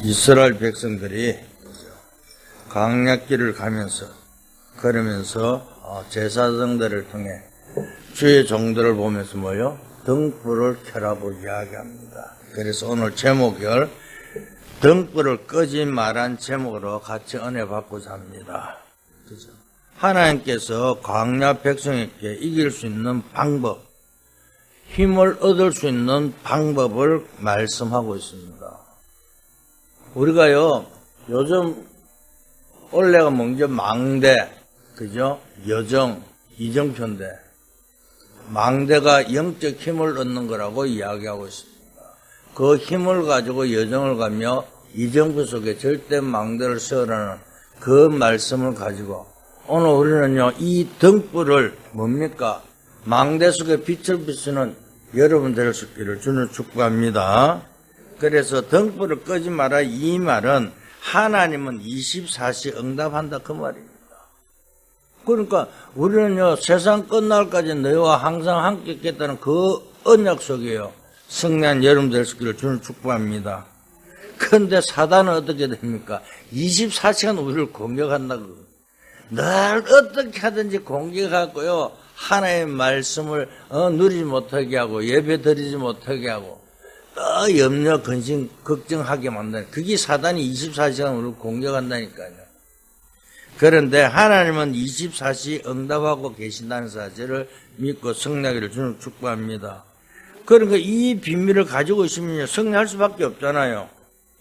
이스라엘 백성들이 광야길을 가면서 걸으면서 제사장들을 통해 주의 종들을 보면서 뭐요? 등불을 켜라고 이야기합니다. 그래서 오늘 제목을 등불을 끄지 말란 제목으로 같이 은혜 받고자 합니다. 그죠? 하나님께서 광야 백성에게 이길 수 있는 방법, 힘을 얻을 수 있는 방법을 말씀하고 있습니다. 우리가요, 요즘 원래가 먼저 망대, 그죠? 여정, 이정표인데, 망대가 영적 힘을 얻는 거라고 이야기하고 있습니다. 그 힘을 가지고 여정을 가며 이정표 속에 절대 망대를 세우라는 그 말씀을 가지고 오늘 우리는요, 이 등불을 뭡니까? 망대 속에 빛을 비추는 여러분 될 수 있기를 주는 축복합니다. 그래서 등불을 끄지 마라 이 말은 하나님은 24시 응답한다 그 말입니다. 그러니까 우리는요, 세상 끝날까지 너희와 항상 함께 있겠다는 그 언약 속에요, 승리한 여러분 될 수 있기를 주는 축복합니다. 그런데 사단은 어떻게 됩니까? 24시간 우리를 공격한다고. 늘 어떻게 하든지 공격하고요, 하나님의 말씀을 누리지 못하게 하고 예배 드리지 못하게 하고 또 염려, 근심, 걱정하게 만드는, 그게 사단이 24시간 우리를 공격한다니까요. 그런데 하나님은 24시 응답하고 계신다는 사실을 믿고 승리하기를 주는 축복합니다. 그러니까 이 비밀을 가지고 있으면 승리할 수밖에 없잖아요.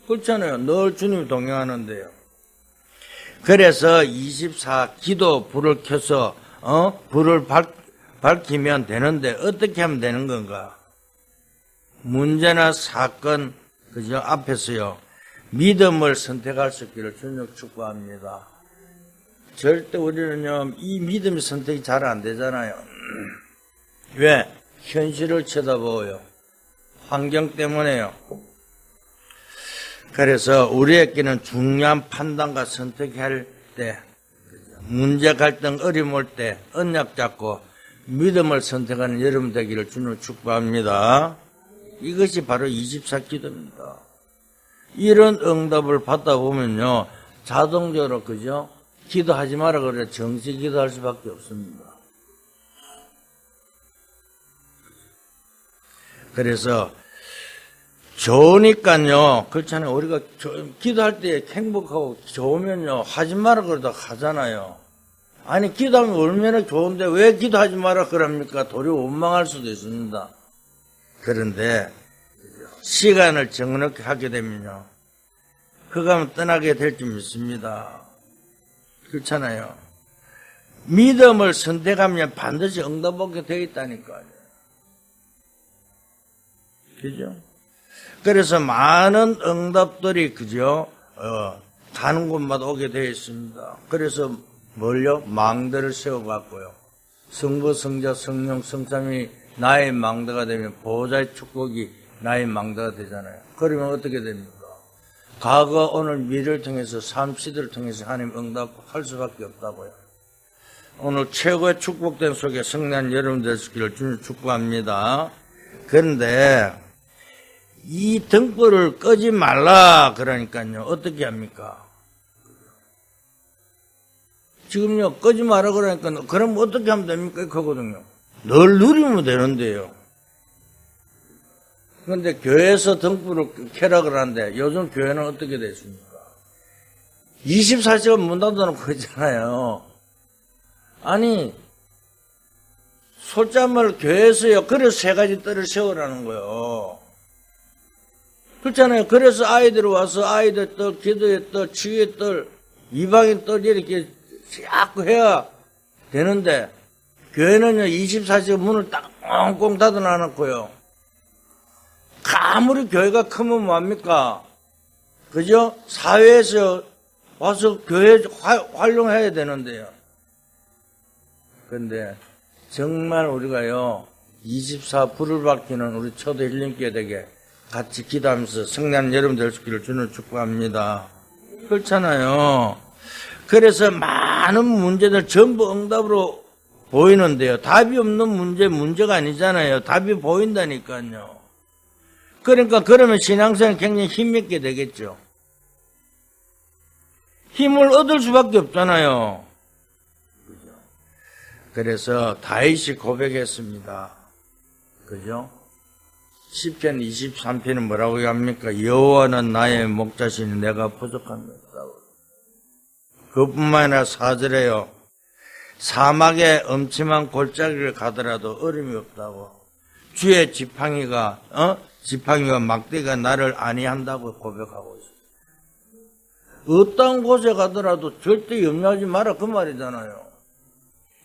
그렇잖아요. 늘 주님이 동행하는데요. 그래서 24 기도 불을 켜서 불을 밝히면 되는데 어떻게 하면 되는 건가? 문제나 사건 그저 앞에서요, 믿음을 선택할 수 있기를 주님 축복합니다. 절대 우리는요, 이 믿음의 선택이 잘 안 되잖아요. 왜? 현실을 쳐다보고요, 환경 때문에요. 그래서 우리에게는 중요한 판단과 선택할 때, 문제, 갈등, 어려움 올 때 언약 잡고 믿음을 선택하는 여러분 되기를 주님 축복합니다. 이것이 바로 24 기도입니다. 이런 응답을 받다 보면요, 자동적으로 그죠? 기도하지 마라 그래 정시 기도할 수밖에 없습니다. 그래서 좋으니까요, 그렇잖아요. 우리가 기도할 때 행복하고 좋으면요, 하지 마라 그러다 하잖아요. 아니, 기도하면 얼마나 좋은데 왜 기도하지 마라 그럽니까? 도리어 원망할 수도 있습니다. 그런데 시간을 정넉히 하게 되면요, 그가면 떠나게 될 줄 믿습니다. 그렇잖아요. 믿음을 선택하면 반드시 응답 오게 되어 있다니까요. 그죠? 그래서 많은 응답들이 그죠? 가는 곳마다 오게 되어 있습니다. 그래서 뭘요? 망대를 세워갖고요, 성부, 성자, 성령, 성삼이 나의 망대가 되면 보호자의 축복이 나의 망대가 되잖아요. 그러면 어떻게 됩니까? 과거, 오늘, 미래를 통해서 삶 시대를 통해서 하나님 응답할 수밖에 없다고요. 오늘 최고의 축복된 속에 승리한 여러분 되시기를 주님 축복합니다. 그런데 이 등불을 끄지 말라 그러니까요, 어떻게 합니까? 지금요, 끄지 마라 그러니까 그럼 어떻게 하면 됩니까? 그거거든요. 늘 누리면 되는데요. 그런데 교회에서 등불을 켜라 그러는데 요즘 교회는 어떻게 됐습니까? 24시간 문 닫아놓고 있잖아요. 아니, 솔직한 교회에서요, 그래서 세 가지 뜰을 세우라는 거예요. 그렇잖아요. 그래서 아이들이 와서 아이들 뜰, 기도의 뜰, 치유의 뜰, 이방인 뜰 이렇게 자꾸 해야 되는데, 교회는요, 24시간 문을 딱 꽁꽁 닫아놔놓고요, 아무리 교회가 크면 뭐합니까? 그죠? 사회에서 와서 교회 활용해야 되는데요. 그런데 정말 우리가요, 24 불을 밝히는 우리 초대 힐링교회 되게 같이 기도하면서 승리한 여러분 될 수 있기를 주는 축복합니다. 그렇잖아요. 그래서 많은 문제들 전부 응답으로 보이는데요, 답이 없는 문제가 아니잖아요. 답이 보인다니까요. 그러니까 그러면 신앙생활 굉장히 힘있게 되겠죠. 힘을 얻을 수밖에 없잖아요. 그죠? 그래서 다윗이 고백했습니다. 그죠? 시편 23편은 뭐라고 합니까? 여호와는 나의 목자시니 내가 부족한 것 없다고. 그뿐만 아니라 4절에요. 사막에 엄침한 골짜기를 가더라도 어림이 없다고. 주의 지팡이가 막대기가 나를 안위한다고 고백하고 있어요. 어떤 곳에 가더라도 절대 염려하지 마라 그 말이잖아요.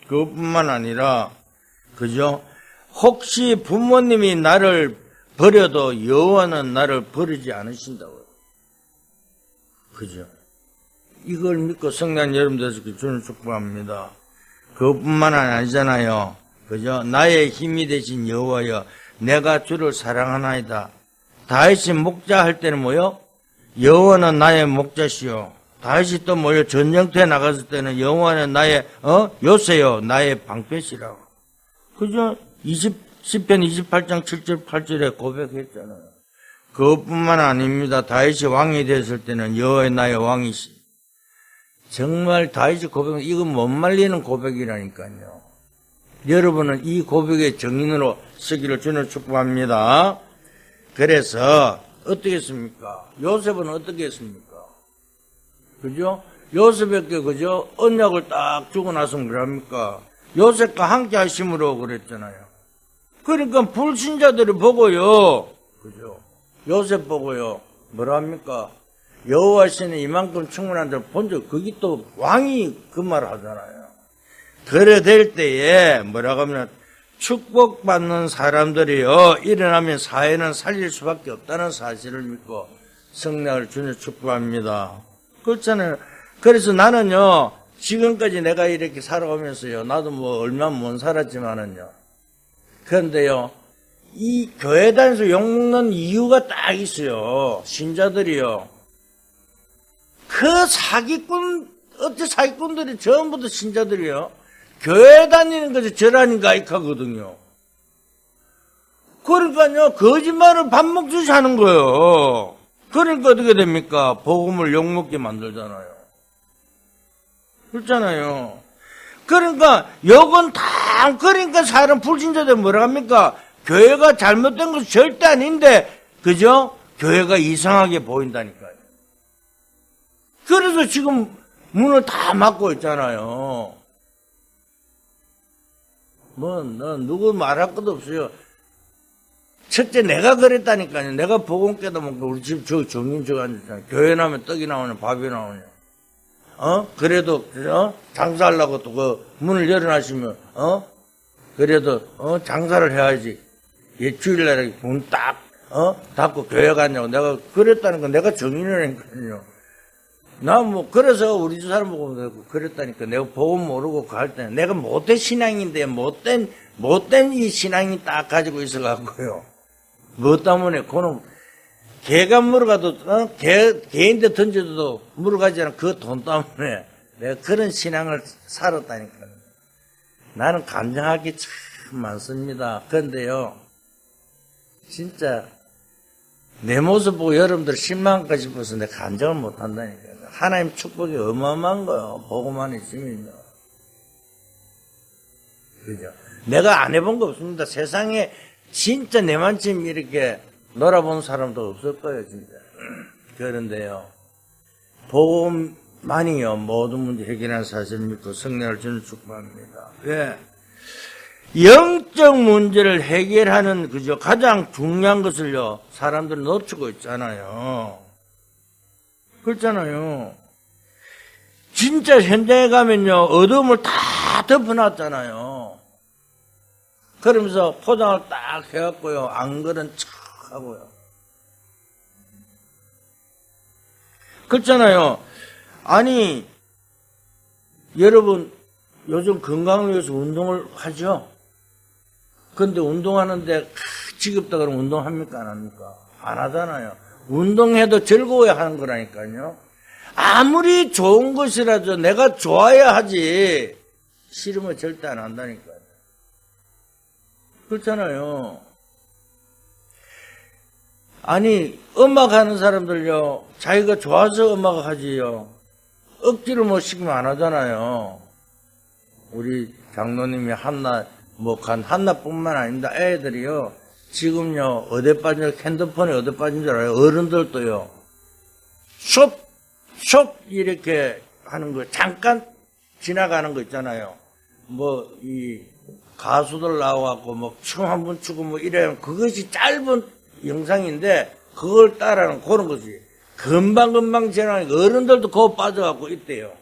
그것뿐만 아니라 그죠? 혹시 부모님이 나를 버려도 여호와는 나를 버리지 않으신다고요. 그죠? 이걸 믿고 성난 여러분들에서 주를 축복합니다. 그것뿐만 아니잖아요. 그죠? 나의 힘이 되신 여호와여 내가 주를 사랑하나이다. 다윗이 목자 할 때는 뭐요? 여호와는 나의 목자시요. 다윗이 또 뭐요? 전쟁터에 나갔을 때는 여호와는 나의 요새요 나의 방패시라고. 그죠? 10편 28장 7절 8절에 고백했잖아요. 그것뿐만 아닙니다. 다윗이 왕이 됐을 때는 여호와의 나의 왕이시. 정말 다윗이 고백은 이건 못 말리는 고백이라니까요. 여러분은 이 고백의 정인으로 쓰기를 주는 축복합니다. 그래서 어떻게 했습니까? 요셉은 어떻게 했습니까? 그죠? 요셉에게 그죠? 언약을 딱 주고 나서 뭐랍니까? 요셉과 함께 하심으로 그랬잖아요. 그러니까 불신자들이 보고요. 그죠? 요셉 보고요. 뭐랍니까? 여호와시는 이만큼 충분한 줄 본 적, 거기 또 왕이 그 말 하잖아요. 그래 될 때에 뭐라고 하면 축복받는 사람들이요. 일어나면 사회는 살릴 수밖에 없다는 사실을 믿고 성령을 주님 축복합니다. 그렇잖아요. 그래서 나는요. 지금까지 내가 이렇게 살아오면서요. 나도 뭐 얼마 못 살았지만은요. 그런데요. 이 교회 다니면서 욕먹는 이유가 딱 있어요. 신자들이요. 그 어째 사기꾼들이 전부 다 신자들이요. 교회 다니는 것이 절하는 가익하거든요. 그러니까요, 거짓말을 밥 먹듯이 하는 거예요. 그러니까 어떻게 됩니까? 복음을 욕먹게 만들잖아요. 그렇잖아요. 그러니까, 욕은 다, 그러니까 사람 불신자들 뭐라 합니까? 교회가 잘못된 것은 절대 아닌데, 그죠? 교회가 이상하게 보인다니까요. 그래서 지금 문을 다 막고 있잖아요. 누구 말할 것도 없어요. 첫째, 내가 그랬다니까요. 내가 복음 깨닫고 우리 집 정인 저거 앉았잖아요. 교회 나오면 떡이 나오냐, 밥이 나오냐. 그래도, 장사하려고 또 그 문을 열어놔시면, 그래도, 장사를 해야지. 주일날에 문 딱, 닫고 교회 갔냐고. 내가 그랬다는 건 내가 정인이라니까요. 그래서 우리 집 사람 보고 그랬다니까. 내가 복음 모르고 갈 때는 내가 못된 신앙인데, 못된 이 신앙이 딱 가지고 있어갖고요. 뭐 때문에, 그놈, 개가 물어가도, 개인데 던져도 물어가지 않은 그 돈 때문에 내가 그런 신앙을 살았다니까. 나는 감정할 게 참 많습니다. 그런데요, 진짜, 내 모습 보고 여러분들 실망할까 싶어서 내가 감정을 못 한다니까요. 하나님 축복이 어마어마한 거예요. 보고만 있으면요. 그죠? 내가 안 해본 거 없습니다. 세상에 진짜 내만큼 이렇게 놀아본 사람도 없을 거예요, 진짜. 그런데요. 복음만이요. 모든 문제 해결하는 사실을 믿고 성령을 주는 축복합니다. 왜? 영적 문제를 해결하는 그죠? 가장 중요한 것을요. 사람들은 놓치고 있잖아요. 그렇잖아요. 진짜 현장에 가면요. 어둠을 다 덮어놨잖아요. 그러면서 포장을 딱 해갖고요. 안 그런 척 하고요. 그렇잖아요. 아니, 여러분, 요즘 건강을 위해서 운동을 하죠? 근데 운동하는데 지겹다 그러면 운동합니까? 안 합니까? 안 하잖아요. 운동해도 즐거워야 하는 거라니까요. 아무리 좋은 것이라도 내가 좋아야 하지 싫으면 절대 안 한다니까요. 그렇잖아요. 아니, 음악 하는 사람들요, 자기가 좋아서 음악 하지요. 억지로 뭐 시키면 안 하잖아요. 우리 장로님이 한나뿐만 아닙니다. 애들이요, 지금요, 어디 빠진, 핸드폰에 어디 빠진 줄 알아요? 어른들도요, 이렇게 하는 거, 잠깐 지나가는 거 있잖아요. 이 가수들 나와갖고 춤 한 번 추고 이래요. 그것이 짧은 영상인데, 그걸 따라하는 그런 거지. 금방금방 지나가니까 어른들도 그거 빠져갖고 있대요.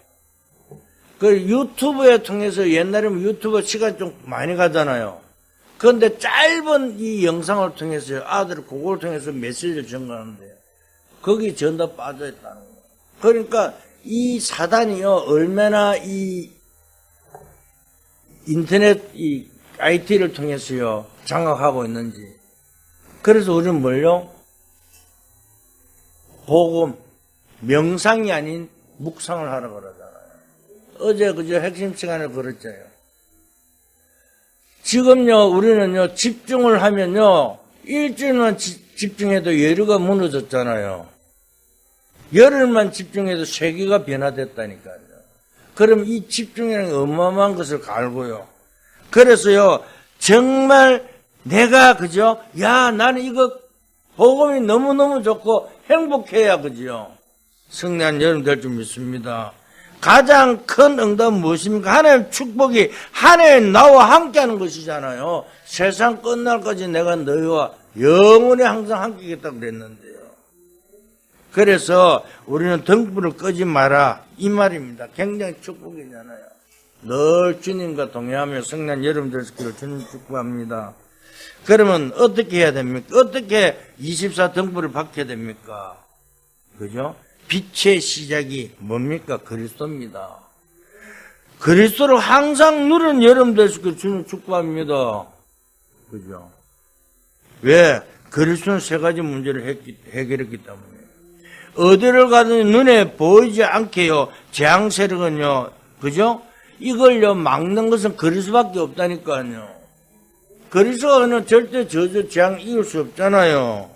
그 유튜브에 통해서 옛날에는 유튜브 시간 좀 많이 가잖아요. 그런데 짧은 이 영상을 통해서 아들이 그걸 통해서 메시지를 전가하는데요. 거기 전부 빠져있다는 거예요. 그러니까 이 사단이요, 얼마나 이 인터넷, 이 IT를 통해서요, 장악하고 있는지. 그래서 우리는 뭘요? 복음, 명상이 아닌 묵상을 하라고 그러잖아요. 어제 그저 핵심 시간에 그랬잖아요. 지금요, 우리는요, 집중을 하면요, 일주일만 집중해도 열의가 무너졌잖아요. 열흘만 집중해도 세계가 변화됐다니까요. 그럼 이 집중이라는 게 어마어마한 것을 알고요. 그래서요, 정말 내가 그죠? 야, 나는 이거 복음이 너무너무 좋고 행복해야 그죠? 승리한 여름 될 줄 믿습니다. 가장 큰 응답은 무엇입니까? 하나님의 축복이 하나님 나와 함께하는 것이잖아요. 세상 끝날까지 내가 너희와 영원히 항상 함께하겠다고 그랬는데요. 그래서 우리는 등불을 끄지 마라 이 말입니다. 굉장히 축복이잖아요. 늘 주님과 동행하며 승리한 여러분 되시기를 주님 축복합니다. 그러면 어떻게 해야 됩니까? 어떻게 24 등불을 밝혀야 됩니까? 그죠? 빛의 시작이 뭡니까? 그리스도입니다. 그리스도를 항상 누리는 여러분 되시기를 주님 축복합니다. 그죠? 왜? 그리스도는 세 가지 문제를 해결했기 때문에. 어디를 가든 눈에 보이지 않게요. 재앙 세력은요. 그죠? 이걸요 막는 것은 그리스도밖에 없다니까요. 그리스도는 절대 재앙 이길 수 없잖아요.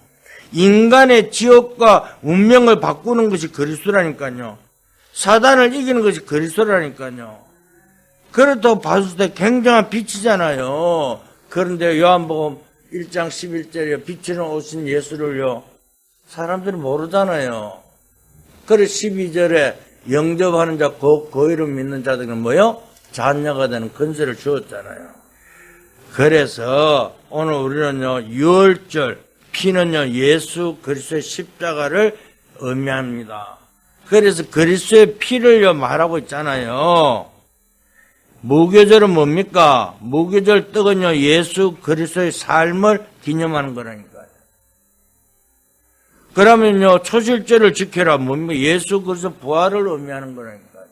인간의 지옥과 운명을 바꾸는 것이 그리스도라니까요. 사단을 이기는 것이 그리스도라니까요. 그렇다고 봤을 때 굉장한 빛이잖아요. 그런데 요한복음 1장 11절에 빛으로 오신 예수를요 사람들이 모르잖아요. 그래서 12절에 영접하는 자, 그 이름 믿는 자들은 뭐요? 자녀가 되는 권세를 주었잖아요. 그래서 오늘 우리는요, 6월절 피는요, 예수 그리스도의 십자가를 의미합니다. 그래서 그리스도의 피를요, 말하고 있잖아요. 무교절은 뭡니까? 무교절 떡은요, 예수 그리스도의 삶을 기념하는 거라니까요. 그러면요, 초실절을 지켜라. 뭡니까? 예수 그리스도 부활을 의미하는 거라니까요.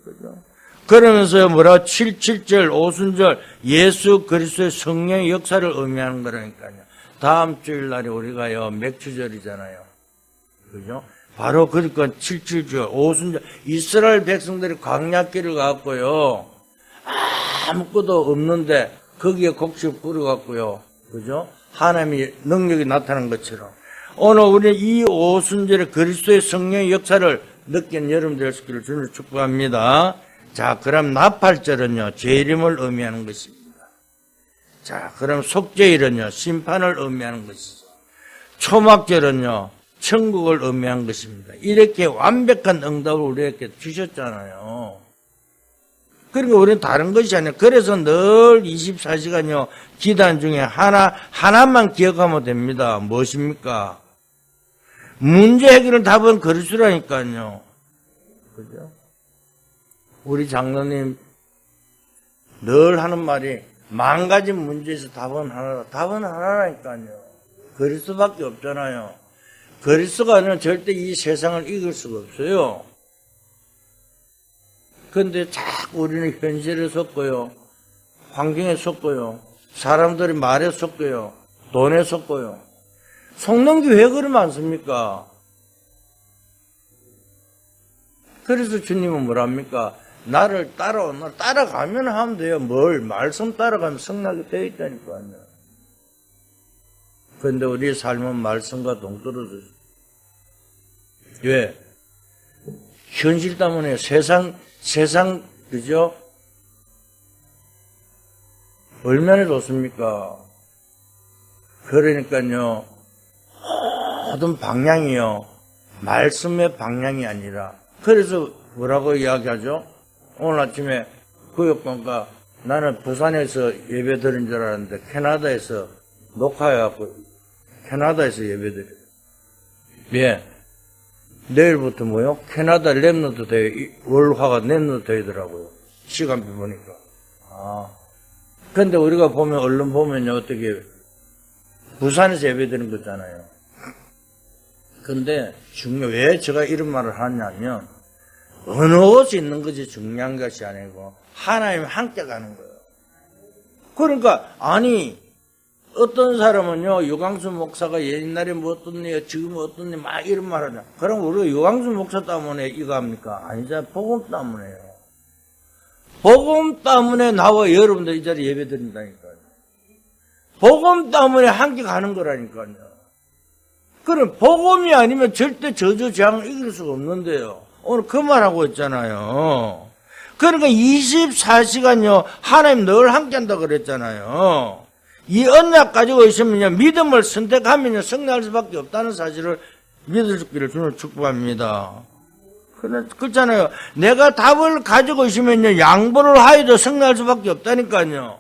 그죠? 그러면서요, 77절, 오순절, 예수 그리스도의 성령의 역사를 의미하는 거라니까요. 다음 주일날에 우리가요, 맥주절이잖아요. 그죠? 바로 그러니까 77절, 오순절, 이스라엘 백성들이 광야길을 갔고요. 아무것도 없는데, 거기에 곡식 뿌려갖고요. 그죠? 하나님의 능력이 나타난 것처럼. 오늘 우리 이 오순절에 그리스도의 성령의 역사를 느낀 여러분 되시기를 주님 축복합니다. 자, 그럼 나팔절은요, 재림을 의미하는 것입니다. 자, 그럼 속죄일은요, 심판을 의미하는 것이죠. 초막절은요, 천국을 의미한 것입니다. 이렇게 완벽한 응답을 우리에게 주셨잖아요. 그러니까 우리는 다른 것이 아니에요. 그래서 늘 24시간요, 기도한 중에 하나만 기억하면 됩니다. 무엇입니까? 문제 해결은 답은 그리스도라니까요. 그죠? 우리 장로님 늘 하는 말이 망가진 문제에서 답은 하나라. 답은 하나라니까요. 그리스도밖에 없잖아요. 그리스도가 아니면 절대 이 세상을 이길 수가 없어요. 그런데 자꾸 우리는 현실에 속고요. 환경에 속고요. 사람들이 말에 속고요. 돈에 속고요. 속는 게 왜 그러면 많습니까? 그래서 주님은 뭐랍니까? 나를 따라가면 하면 돼요. 뭘? 말씀 따라가면 성나게 되어 있다니까요. 그런데 우리의 삶은 말씀과 동떨어져요. 왜? 현실 때문에 세상, 그죠? 얼마나 좋습니까? 그러니까요, 모든 방향이요, 말씀의 방향이 아니라, 그래서 뭐라고 이야기하죠? 오늘 아침에 구역관과 나는 부산에서 예배 드린 줄 알았는데, 캐나다에서 녹화해갖고, 캐나다에서 예배 드려요. 예. 내일부터 뭐요? 캐나다 랩너도 대회, 월화가 랩너도 되더라고요. 시간표 보니까. 근데 우리가 보면, 언론 보면요, 어떻게, 부산에서 예배 드린 거잖아요. 근데, 왜 제가 이런 말을 하냐면, 어느 곳에 있는 것이 중요한 것이 아니고, 하나님 함께 가는 거예요. 그러니까, 아니, 어떤 사람은요, 유광수 목사가 옛날에 뭐 어떻네요, 지금 어떻네, 막 이런 말 하냐. 그럼 우리가 유광수 목사 때문에 이거 합니까? 아니잖아요. 복음 때문에요. 복음 때문에 나와 여러분들 이 자리에 예배 드린다니까요. 복음 때문에 함께 가는 거라니까요. 그럼 복음이 아니면 절대 저주장을 이길 수가 없는데요. 오늘 그 말하고 있잖아요. 그러니까 24시간요, 하나님 늘 함께 한다고 그랬잖아요. 이 언약 가지고 있으면요, 믿음을 선택하면요, 승리할 수밖에 없다는 사실을 믿을 수 있기를 주는 축복합니다. 그렇잖아요. 내가 답을 가지고 있으면요, 양보를 하여도 승리할 수밖에 없다니까요.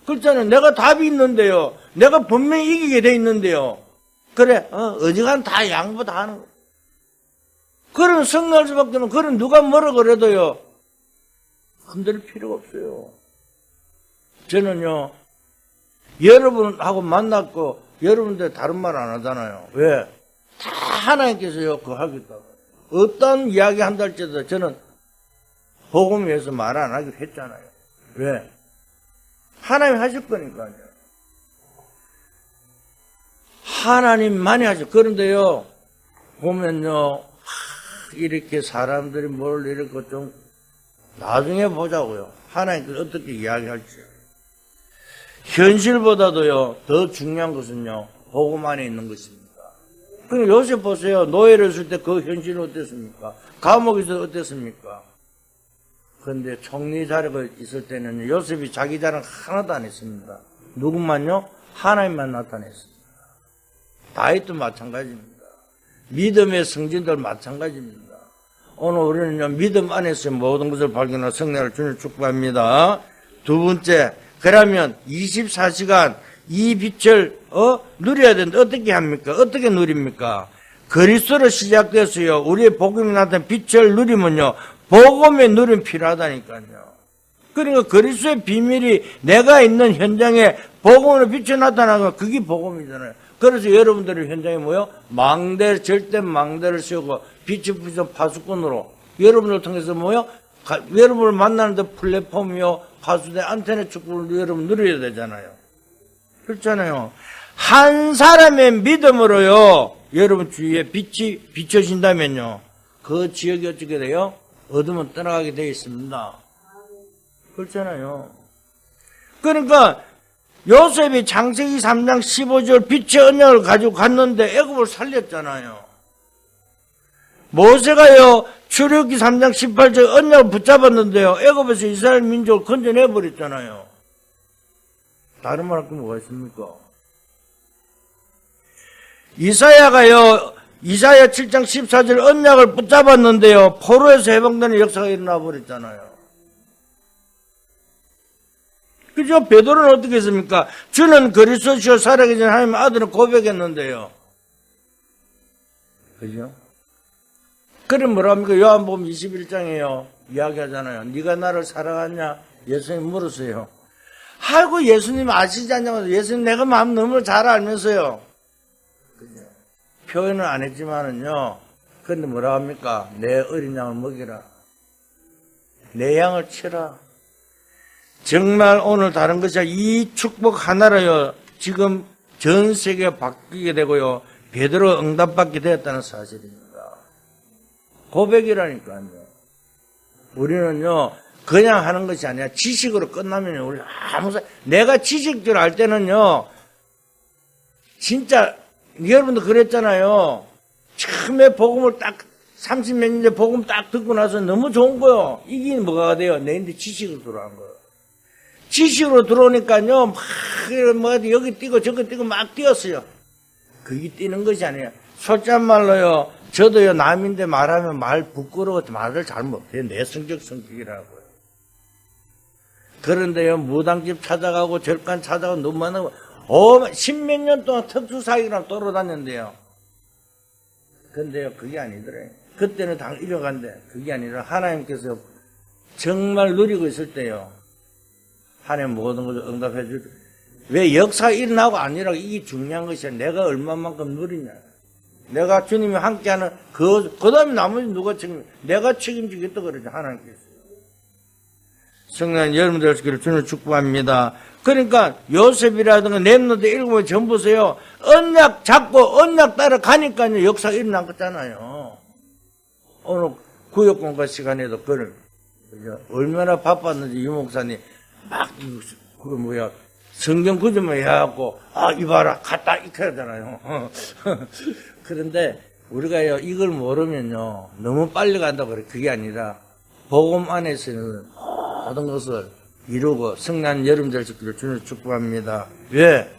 그렇잖아요. 내가 답이 있는데요. 내가 분명히 이기게 돼 있는데요. 그래, 어지간 다 양보 다 하는 거. 그럼 승리할 수밖에 없는, 그럼 누가 뭐라 그래도요, 흔들 필요가 없어요. 저는요, 여러분하고 만났고, 여러분들 다른 말 안 하잖아요. 왜? 다 하나님께서요, 그거 하겠다고. 어떤 이야기 한달째도 저는 복음 위해서 말 안 하기로 했잖아요. 왜? 하나님 하실 거니까요. 하나님만이 하죠. 그런데요, 보면요, 이렇게 사람들이 뭘 이렇게 좀, 나중에 보자고요. 하나님께서 어떻게 이야기할지. 현실보다도요, 더 중요한 것은요, 복음 안에 있는 것입니다. 그럼 요새 보세요. 노예를 했을 때 그 현실은 어땠습니까? 감옥에서 어땠습니까? 그런데 총리 자리가 있을 때는 요셉이 자기 자랑 하나도 안 했습니다. 누구만요? 하나님만 나타냈습니다. 다윗도 마찬가지입니다. 믿음의 성진들 마찬가지입니다. 오늘 우리는요, 믿음 안에서 모든 것을 발견하고 승리를 주님 축복합니다. 두 번째, 그러면 24시간 이 빛을 누려야 되는데 어떻게 합니까? 어떻게 누립니까? 그리스도로 시작돼서요, 우리의 복음이 나타난 빛을 누리면요, 복음의 누림 필요하다니까요. 그러니까 그리스도의 비밀이 내가 있는 현장에 복음으로 빛이 나타나면 그게 복음이잖아요. 그래서 여러분들이 현장에 뭐요? 절대 망대를 세우고 빛이 부딪힌 파수꾼으로 여러분을 통해서 뭐요? 여러분을 만나는데 플랫폼이요, 파수대 안테나 축구를 여러분 누려야 되잖아요. 그렇잖아요. 한 사람의 믿음으로요, 여러분 주위에 빛이 비춰진다면요, 그 지역이 어떻게 돼요? 어둠은 떠나가게 되어 있습니다. 그렇잖아요. 그러니까 요셉이 창세기 3장 15절 빛의 언약을 가지고 갔는데 애굽을 살렸잖아요. 모세가요, 출애굽기 3장 18절 언약을 붙잡았는데요, 애굽에서 이스라엘 민족을 건져내버렸잖아요. 다른 말 할 게 뭐가 있습니까? 이사야가요, 이사야 7장 14절 언약을 붙잡았는데요, 포로에서 해방되는 역사가 일어나 버렸잖아요. 그죠? 베드로는 어떻게 했습니까? 주는 그리스도시요 살아계신 하나님의 아들을 고백했는데요. 그죠? 그럼 뭐라 합니까? 요한복음 21장에요, 이야기하잖아요. 네가 나를 사랑하냐? 예수님 물으세요. 아이고, 예수님 아시지 않냐고. 예수님 내가 마음 너무 잘 알면서요. 그죠? 표현은 안 했지만은요, 근데 뭐라 합니까? 내 어린 양을 먹이라. 내 양을 치라. 정말 오늘 다른 것이 아니라 이 축복 하나로요, 지금 전 세계가 바뀌게 되고요, 베드로 응답받게 되었다는 사실입니다. 고백이라니까요. 우리는요, 그냥 하는 것이 아니라 지식으로 끝나면요, 우리 내가 지식줄 알 때는요, 진짜 여러분도 그랬잖아요. 처음에 복음을 딱 30몇 년 전에 복음 딱 듣고 나서 너무 좋은 거요. 이게 뭐가 돼요? 내인데 지식으로 들어간 거예요. 지식으로 들어오니까요, 막 여기 뛰고 저기 뛰고 막 뛰었어요. 그게 뛰는 것이 아니에요. 솔직한 말로요, 저도요, 남인데 말하면 말 부끄러워서 말을 잘 못해요. 내성적 성격이라고요. 그런데요, 무당집 찾아가고 절간 찾아가고 너무 많아고, 십몇 년 동안 특수사역이랑 돌아다녔는데요. 근데요, 그게 아니더래요. 그때는 당 잃어간대. 그게 아니라 하나님께서 정말 누리고 있을 때요. 하나님 모든 것을 응답해 줄 때. 왜 역사 일어나고 아니라고 이게 중요한 것이야. 내가 얼마만큼 누리냐. 내가 주님이 함께하는 그 다음에 나머지 누가 내가 책임지겠다 그러죠. 하나님께서. 성령 여러분들 되시기를 주님 축복합니다. 그러니까 요셉이라든가 렘너드 읽으면 전부 보세요. 언약 잡고 언약 따라가니까요. 역사 일어난 거잖아요. 오늘 구역공과 시간에도 그걸 얼마나 바빴는지 유 목사님 막 성경 구절만 해갖고 이봐라 갔다 이렇게 하잖아요. 그런데 우리가요 이걸 모르면요 너무 빨리 간다고 그래. 그게 아니라 복음 안에서는 모든 것을 이루고 성난 여름 될 수 있기를 주님 축복합니다. 왜?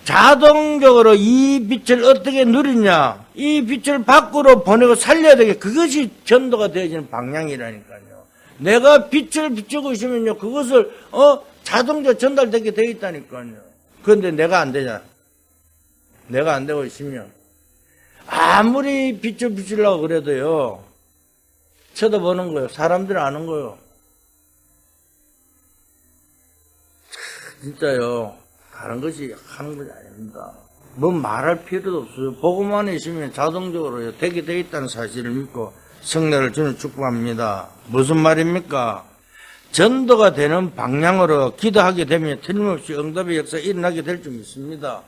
자동적으로 이 빛을 어떻게 누리냐? 이 빛을 밖으로 보내고 살려야 되게 그것이 전도가 되어지는 방향이라니까요. 내가 빛을 비추고 있으면요 그것을 자동적으로 전달되게 되어 있다니까요. 그런데 내가 안 되냐? 내가 안 되고 있으면 아무리 빛을 비추려고 그래도요 쳐다보는 거예요. 사람들은 아는 거예요. 진짜요. 다른 것이 하는 것이 아닙니다. 뭐 말할 필요도 없어요. 복음 안에 있으면 자동적으로 되게 되어 있다는 사실을 믿고 성례를 주는 축복합니다. 무슨 말입니까? 전도가 되는 방향으로 기도하게 되면 틀림없이 응답의 역사가 일어나게 될 줄 믿습니다.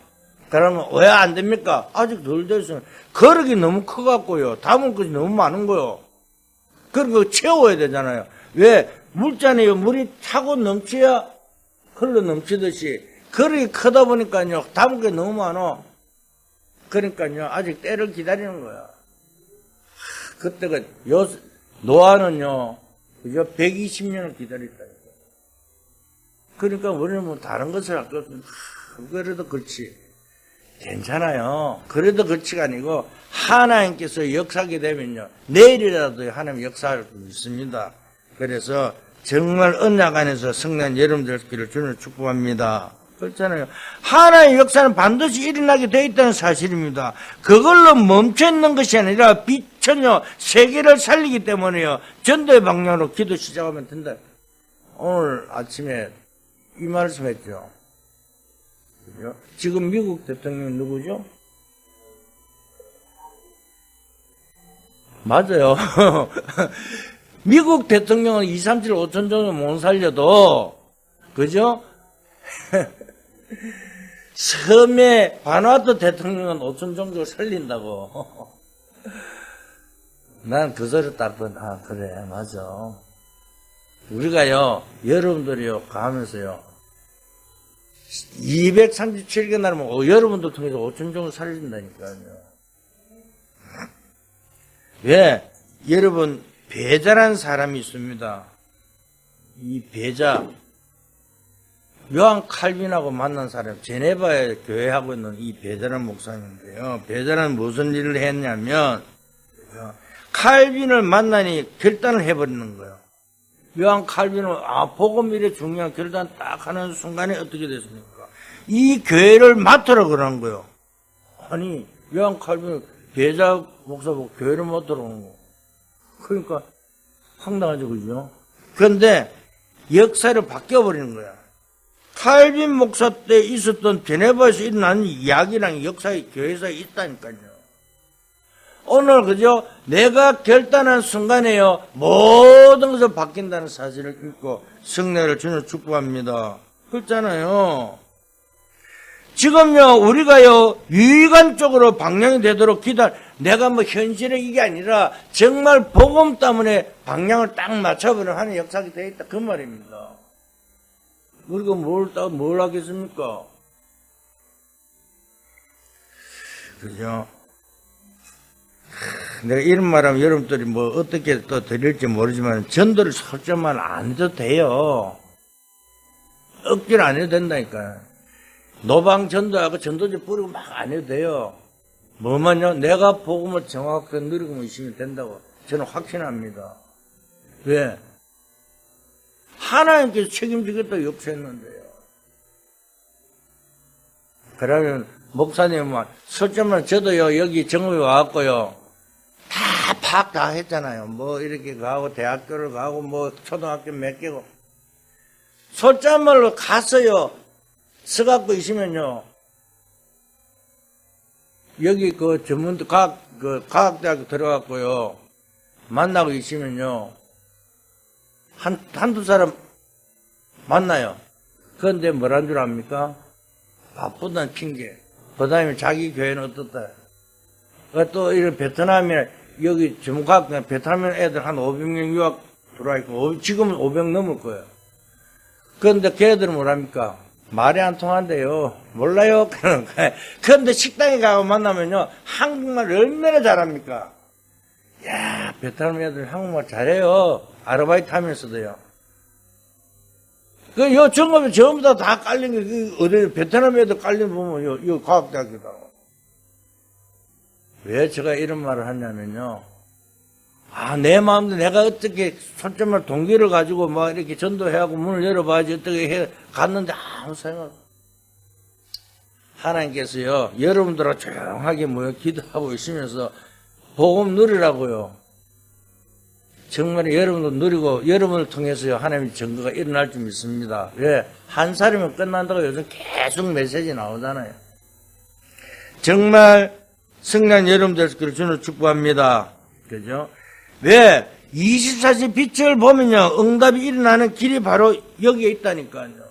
그러면 왜 안 됩니까? 아직 덜 됐어요. 거력이 너무 커갖고요. 담을 것이 너무 많은 거요. 그리고 채워야 되잖아요. 왜? 물잔에요. 물이 차고 넘쳐야 흘러 넘치듯이 거력이 크다 보니까요. 담을 게 너무 많아. 그러니까요. 아직 때를 기다리는 거야. 그때가 노아는요. 그죠? 120년을 기다렸다니까. 그러니까 우리는 뭐 다른 것을 할 것 없으면 그래도 그렇지. 괜찮아요. 그래도 그렇지가 아니고 하나님께서 역사하게 되면요. 내일이라도 하나님 역사할 수 있습니다. 그래서 정말 언약 안에서 성난 여러분들끼리 주님을 축복합니다. 그렇잖아요. 하나의 역사는 반드시 일어나게 되어 있다는 사실입니다. 그걸로 멈춰있는 것이 아니라 빛은요 세계를 살리기 때문에요. 전도의 방향으로 기도 시작하면 된다. 오늘 아침에 이 말씀했죠. 그죠? 지금 미국 대통령이 누구죠? 맞아요. 미국 대통령은 2, 3, 7, 5천 정도 못 살려도 그죠? 섬의 바누아투 대통령은 5천 정도 살린다고. 난 그 소리 딱 듣고 그래 맞아. 우리가요 여러분들이요 가면서요 237개 나라면 여러분들 통해서 5천 정도 살린다니까요. 왜? 여러분 베자라는 사람이 있습니다. 이 베자 요한 칼빈하고 만난 사람, 제네바에 교회하고 있는 이 베자라는 목사님인데요. 베자라는 무슨 일을 했냐면 칼빈을 만나니 결단을 해버리는 거예요. 요한 칼빈은 복음 이래 중요한 결단 딱 하는 순간에 어떻게 됐습니까? 이 교회를 맡으라 그러는 거예요. 아니 요한 칼빈은 베자 목사 보고 교회를 맡으라 그러는 거. 그러니까 황당하죠, 그죠? 그런데 역사를 바뀌어버리는 거야. 칼빈 목사 때 있었던 제네바에서 일어난 이야기랑 역사의 교회에서 있다니까요. 오늘 그죠? 내가 결단한 순간에요 모든 것을 바뀐다는 사실을 믿고 성례를 주님 축복합니다. 그렇잖아요. 지금요 우리가요 유익한 쪽으로 방향이 되도록 내가 뭐 현실의 이게 아니라 정말 복음 때문에 방향을 딱 맞춰버리는 하는 역사가 되어 있다 그 말입니다. 우리가 뭘 하겠습니까? 그죠? 내가 이런 말하면 여러분들이 뭐 어떻게 또 드릴지 모르지만 전도를 솔직만 안 해도 돼요. 억지로 안 해도 된다니까. 노방 전도하고 전도제 뿌리고 막 안 해도 돼요. 뭐만요? 내가 복음을 정확하게 누리고 있으면 된다고 저는 확신합니다. 왜? 하나님께서 책임지겠다고 역사했는데요. 그러면 목사님은 솔직만 저도요 여기 정읍에 와갖고요 다 파악 다 했잖아요. 뭐 이렇게 가고 대학교를 가고 뭐 초등학교 몇 개고 솔직말로 갔어요. 서갖고 있으면요 여기 그 전문대 과학대학교 들어갔고요 만나고 있으면요 한두 사람 만나요. 그런데 뭐란 줄 압니까? 바쁘다는 핑계. 그 다음에 자기 교회는 어떻다. 또 이런 베트남에 여기 전문과학교 베트남 애들 한 500명 유학 들어와 있고 지금은 500 넘을 거예요. 그런데 걔들은 뭐랍니까? 말이 안 통한대요. 몰라요. 그런데 식당에 가고 만나면요 한국말 얼마나 잘합니까? 야 베트남 애들 한국말 잘해요. 아르바이트 하면서도요. 요 정읍에 전부 다 깔린 게, 어디, 베트남 애들 깔린 거 보면, 요 과학대학교다. 왜 제가 이런 말을 하냐면요. 내 마음도 내가 어떻게, 솔직말 동기를 가지고 막 이렇게 전도해하고 문을 열어봐야지 어떻게 해, 갔는데 아무 생각. 하나님께서요, 여러분들하고 조용하게 모여 기도하고 있으면서 복음 누리라고요. 정말 여러분도 누리고 여러분을 통해서요 하나님의 증거가 일어날 줄 믿습니다. 왜? 한 사람이면 끝난다고 요즘 계속 메시지 나오잖아요. 정말 성난 여러분들 주는 축복합니다. 그죠? 왜? 24시 빛을 보면요 응답이 일어나는 길이 바로 여기에 있다니까요.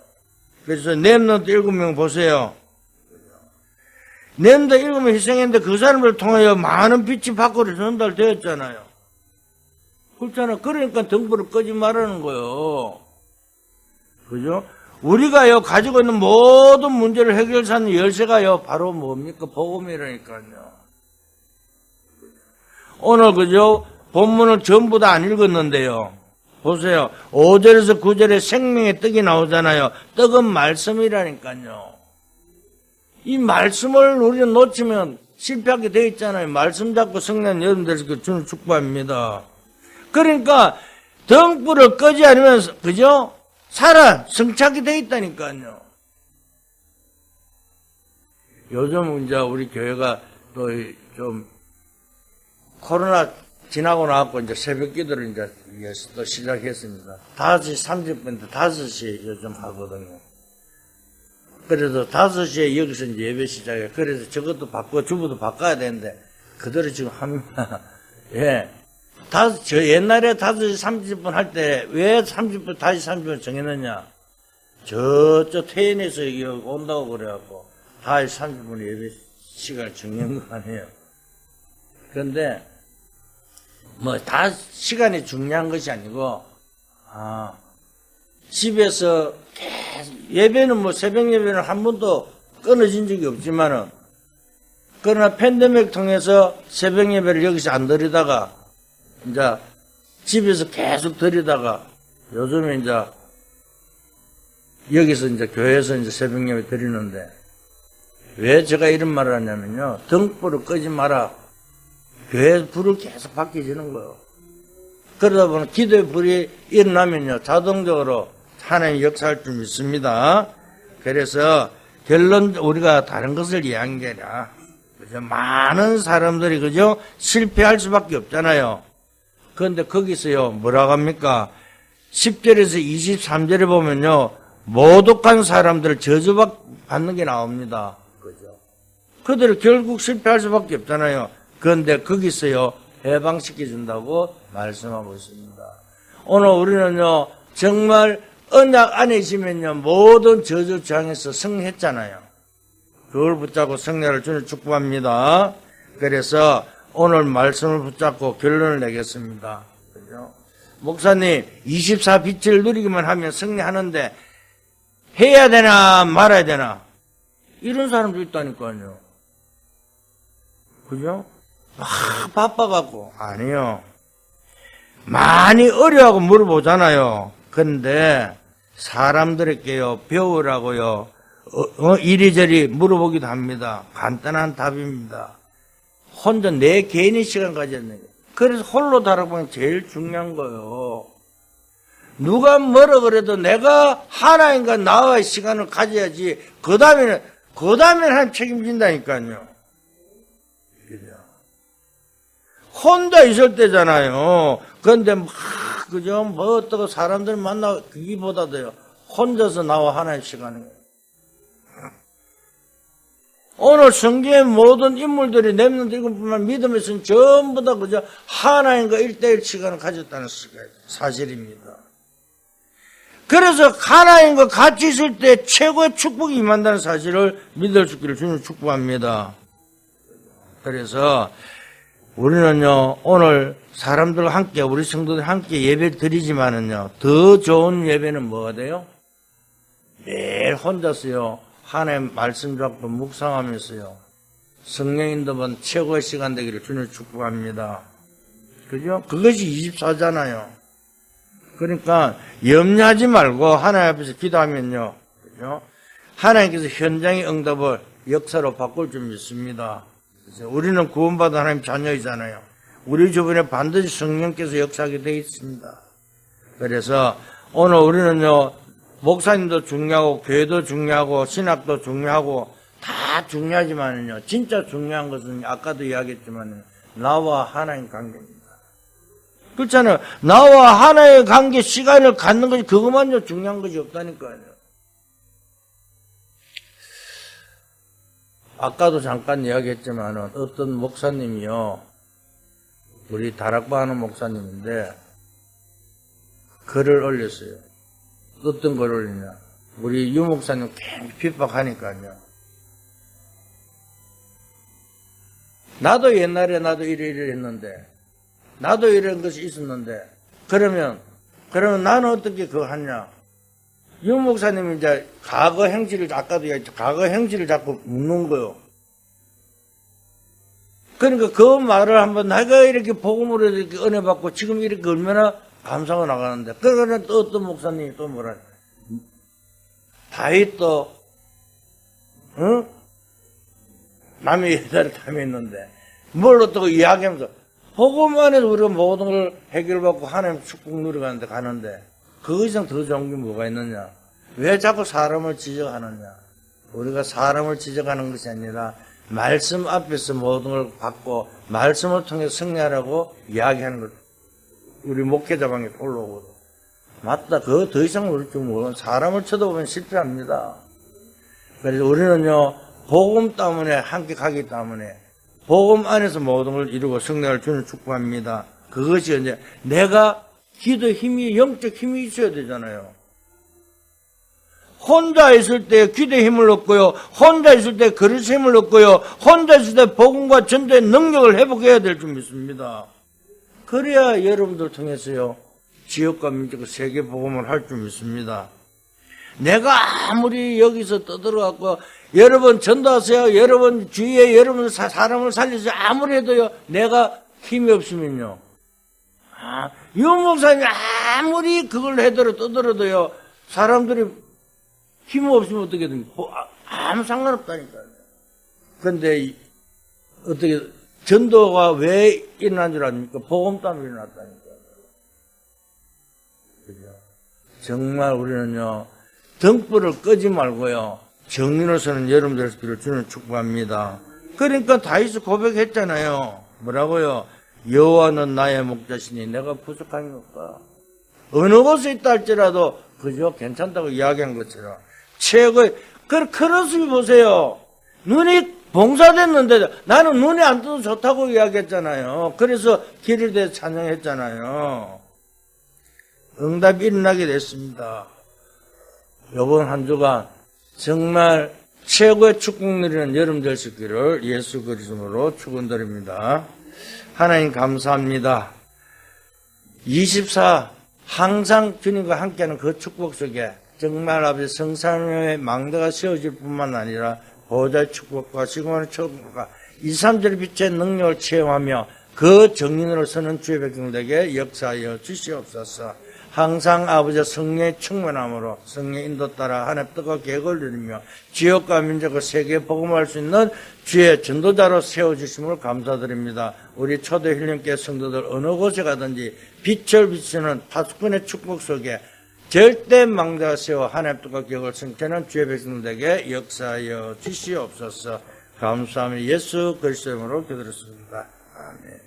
그래서 렘넌트 7명 보세요. 렘넌트 7명 희생했는데 그 사람을 통하여 많은 빛이 밖으로 전달되었잖아요. 그렇잖아. 그러니까 등불을 끄지 말라는 거예요. 그죠? 우리가요, 가지고 있는 모든 문제를 해결하는 열쇠가요, 바로 뭡니까? 복음이라니까요. 오늘, 그죠? 본문을 전부 다 안 읽었는데요. 보세요. 5절에서 9절에 생명의 떡이 나오잖아요. 떡은 말씀이라니까요. 이 말씀을 우리는 놓치면 실패하게 되어 있잖아요. 말씀 잡고 성령 여러분들에게 주는 축복합니다. 그러니까 등불을 끄지 않으면 그죠? 성착이 돼 있다니까요. 요즘 이제 우리 교회가 또 좀 코로나 지나고 나서 이제 새벽 기도를 이제 또 시작했습니다. 5시 30분부터 5시에 요즘 하거든요. 그래서 5시에 여기서 이제 예배 시작해. 그래서 저것도 바꾸고 주부도 바꿔야 되는데 그대로 지금 합니다. 예. 저 옛날에 5시 30분 할 때 왜 30분, 5시 30분 정해놨냐? 저쪽 태인에서 온다고 그래갖고 5시 30분 예배 시간을 정한 거 아니에요. 그런데 뭐 다 시간이 중요한 것이 아니고 집에서 계속 예배는 뭐 새벽 예배는 한 번도 끊어진 적이 없지만은 그러나 팬데믹 통해서 새벽 예배를 여기서 안 드리다가 이제 집에서 계속 드리다가 요즘에 이제 여기서 이제 교회에서 이제 새벽 예배 드리는데 왜 제가 이런 말을 하냐면요. 등불을 끄지 마라. 교회 불을 계속 밝혀지는 거예요. 그러다 보면 기도의 불이 일어나면요. 자동적으로 하나님 역사할 줄 믿습니다. 그래서 결론 우리가 다른 것을 이해한 게 아니라 그죠? 많은 사람들이 그죠? 실패할 수밖에 없잖아요. 그런데 거기서요. 뭐라고 합니까? 10절에서 23절에 보면요. 모독한 사람들을 저주받는 게 나옵니다. 그죠? 그들은 결국 실패할 수밖에 없잖아요. 그런데 거기서요. 해방시켜준다고 말씀하고 있습니다. 오늘 우리는요. 정말 언약 안에 있으면요. 모든 저주 저항에서 승리했잖아요. 그걸 붙잡고 승리를 주는 축복합니다. 그래서 오늘 말씀을 붙잡고 결론을 내겠습니다. 그죠? 목사님 24빛을 누리기만 하면 승리하는데 해야 되나 말아야 되나 이런 사람도 있다니까요. 그죠? 막 바빠갖고. 아니요. 많이 어려하고 물어보잖아요. 근데 사람들에게요, 배우라고요, 이리저리 물어보기도 합니다. 간단한 답입니다. 혼자 내 개인의 시간 가졌는 거예요. 그래서 홀로 다락방이 제일 중요한 거예요. 누가 뭐라 그래도 내가 하나님과 나와의 시간을 가져야지, 그 다음에는 하나님 책임진다니까요. 그죠? 혼자 있을 때잖아요. 그런데 그죠? 뭐 어떻게 사람들 만나, 그기보다도요, 혼자서 나와 하나의 시간이에요. 오늘 성경의 모든 인물들이 렘넌트 7뿐만 믿음에서는 전부 다 그저 하나님과 1대1 시간을 가졌다는 사실입니다. 그래서 하나님과 같이 있을 때 최고의 축복이 임한다는 사실을 믿을 수 있기를 주님 축복합니다. 그래서 우리는요, 오늘 사람들과 함께, 우리 성도들 함께 예배 드리지만은요, 더 좋은 예배는 뭐가 돼요? 매일 혼자서요, 하나님 말씀 잡고 묵상하면서요, 성령 인도받은 최고의 시간 되기를 주님 축복합니다. 그죠? 그것이 24잖아요. 그러니까 염려하지 말고 하나님 앞에서 기도하면요, 그죠? 하나님께서 현장의 응답을 역사로 바꿀 줄 믿습니다. 그래서 우리는 구원받은 하나님 자녀이잖아요. 우리 주변에 반드시 성령께서 역사하게 되어 있습니다. 그래서 오늘 우리는요, 목사님도 중요하고 교회도 중요하고 신학도 중요하고 다 중요하지만요, 진짜 중요한 것은 아까도 이야기했지만 나와 하나님 관계입니다. 그렇잖아요. 나와 하나의 관계 시간을 갖는 것이 그것만요 중요한 것이 없다니까요. 아까도 잠깐 이야기했지만 어떤 목사님이요, 우리 다락방 하는 목사님인데 글을 올렸어요. 어떤 걸 올리냐, 우리 유 목사님 굉장히 핍박하니까요. 나도 옛날에 나도 이래 했는데, 나도 이런 것이 있었는데, 그러면 나는 어떻게 그거 하냐? 유 목사님이 이제 과거 행실을, 아까도 얘기했죠, 과거 행실을 자꾸 묻는 거요. 그러니까 그 말을 한번, 내가 이렇게 복음으로 이렇게 은혜 받고 지금 이렇게 얼마나 감사가 나가는데, 그러나 또 어떤 목사님이 또 뭐라, 다윗도, 응? 남의 여자를 탐했는데, 뭘 어떻게 이야기하면서, 복음 안에서 우리가 모든 걸 해결받고 하나님 축복 누려가는데 가는데, 그 이상 더 좋은 게 뭐가 있느냐? 왜 자꾸 사람을 지적하느냐? 우리가 사람을 지적하는 것이 아니라, 말씀 앞에서 모든 걸 받고, 말씀을 통해 승리하라고 이야기하는 것. 우리 목회자방에 올라오거든. 맞다. 그거 더 이상 모를 줄 모르는, 사람을 쳐다보면 실패합니다. 그래서 우리는요, 복음 때문에 함께 가기 때문에 복음 안에서 모든 걸 이루고 승리할 주님 축복합니다. 그것이 이제 내가 기도 힘이, 영적 힘이 있어야 되잖아요. 혼자 있을 때 기도의 힘을 얻고요, 혼자 있을 때 그릇의 힘을 얻고요, 혼자 있을 때 복음과 전도의 능력을 회복해야 될 줄 믿습니다. 그래야 여러분들 통해서요, 지역과 민족과 세계 복음을 할 줄 믿습니다. 내가 아무리 여기서 떠들어갖고 여러분 전도하세요, 여러분 주위에 여러분 사람을 살리세요, 아무리 해도요, 내가 힘이 없으면요, 유 목사님이 아무리 그걸 해도 떠들어도요, 사람들이 힘 없으면 어떻게 됩니까? 아무 상관없다니까요. 그런데 어떻게 전도가 왜 일어난 줄 아십니까? 복음 때문에 일어났다니까요. 그죠? 정말 우리는요, 등불을 끄지 말고요, 정리로서는 여러분들 주는 축복합니다. 그러니까 다윗이 고백했잖아요. 뭐라고요? 여호와는 나의 목자시니 내가 부족함이 없다. 어느 곳에 있다 할지라도 그저 괜찮다고 이야기한 것처럼 최고의, 크로스비 보세요. 눈이 봉사됐는데 나는 눈이 안 떠도 좋다고 이야기했잖아요. 그래서 길을 대해 찬양했잖아요. 응답이 일어나게 됐습니다. 이번 한 주간 정말 최고의 축복 누리는 여름 될 수 있기를 예수 그리스도로 축원드립니다. 하나님 감사합니다. 24 항상 주님과 함께하는 그 축복 속에 정말 아버지 성산의 망대가 세워질 뿐만 아니라 보호자의 축복과 지금의 축복과 2, 3절 빛의 능력을 체험하며 그 정인으로 서는 주의 백성들에게 역사하여 주시옵소서. 항상 아버지의 성령의 충만함으로 성령의 인도 따라 하나님의 뜻과 계획을 누리며 지역과 민족과 세계에 복음할 수 있는 주의 전도자로 세워주심을 감사드립니다. 우리 초대 힐링교회 성도들 어느 곳에 가든지 빛을 비추는 파수꾼의 축복 속에 절대 망대가 세워 하나님의 뜻과 계획을 성취하는 주의 백성들에게 역사하여 주시옵소서. 감사하며 예수 그리스도의 이름으로 기도드렸습니다. 아멘.